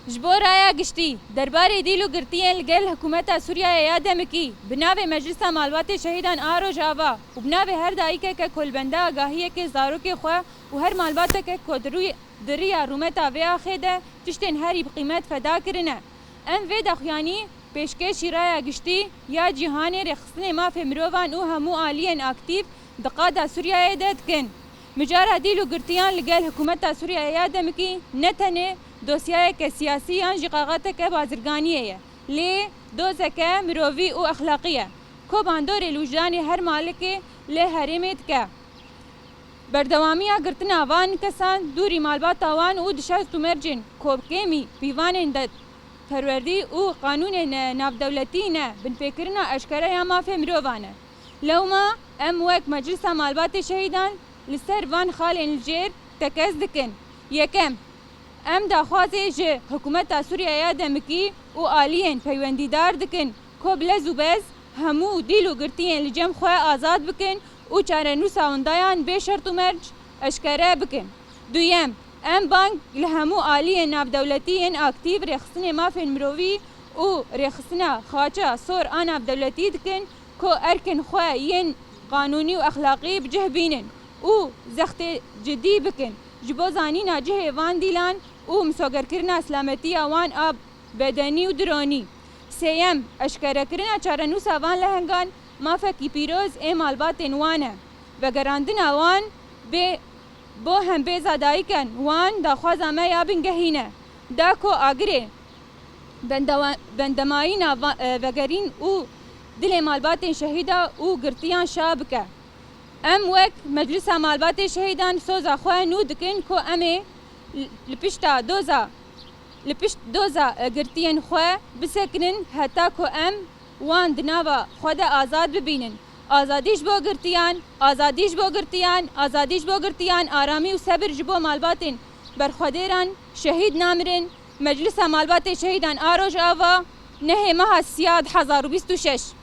جبو رایا گشتی درباره دیلو گرتیان لگل حکومت سوریه یادم کی بناوی مجلس مالبات شهیدان آرو جاوا و بناوی هر دایکه که کلبنده آگاهیه که زاروک خواه و هر مالبات که کدروی دریا رومتا ویا خیده تشتین هری بقیمت فدا کرنه ام وی دخیانی پیشکشی رایا گشتی یا جهان رخصن ما فی مروان و همو آلین اکتیو دقادا سوریه داد کن مجارا دیلو گرتیان لگل حکومت سوریه یادم کی نتنه دوسیای که سیاسی آن جقاقت که بازرگانیه لی دوزه که مروی و اخلاقیه کو باندور الوجدانی هر مالک لی حریمت که بردوامی گرتن آوان کسان دوری مالبات آوان و دشاست و مرجن کوب کمی پیوان اندد پروردی و قانون ناف دولتی نه بن فکرنا اشکره یا مافی مروانه لوما ام وک مجلس مالبات شهیدان لسر وان خال الجیر تکز دکن یکم ام داخوازی جه حکومت سوریه یادم کی و آلین پیوندیدار دکن کو بلز و بز همو دیلو گرتین لجم خواه آزاد بکن و چاره نو ساوندایان به شرط و مرج اشکره بکن دویم ام بانک لهمو آلین ناف دولتین اکتیو رخصن مافین مروی و رخصن خاچه سور آناف دولتی دکن کو ارکن خواه ین قانونی و اخلاقی بجه بینن و زخت جدی بکن جبو زانینا جه وان دیلان و مسوگر کرنا اسلامتی وان آب بدنی و درانی سیم اشکره کرنا چارنوسا وان لهنگان مافکی پیروز ای مالبات وانه و گراندن وان به بو هم بیزادایی کن وان دا خوازا ما یابن گهینه دا کو آگره بندمایینا وگرین و دل مالبات شهیده و گرتیان شابکه ام وک مجلس مالبات شهیدان سوزا خواه نو دکن کو امه لپشت دوزا گرتین خواه بسکنن حتی کو ام وان دناوا خود آزاد ببینن آزادیش بو گرتیان آزادیش بو گرتیان آزادیش بو گرتیان آرامی و صبر جبو مالباتن برخودیران شهید نامرن مجلس مالبات شهیدان آروج آوا نه ماه سیاد 1026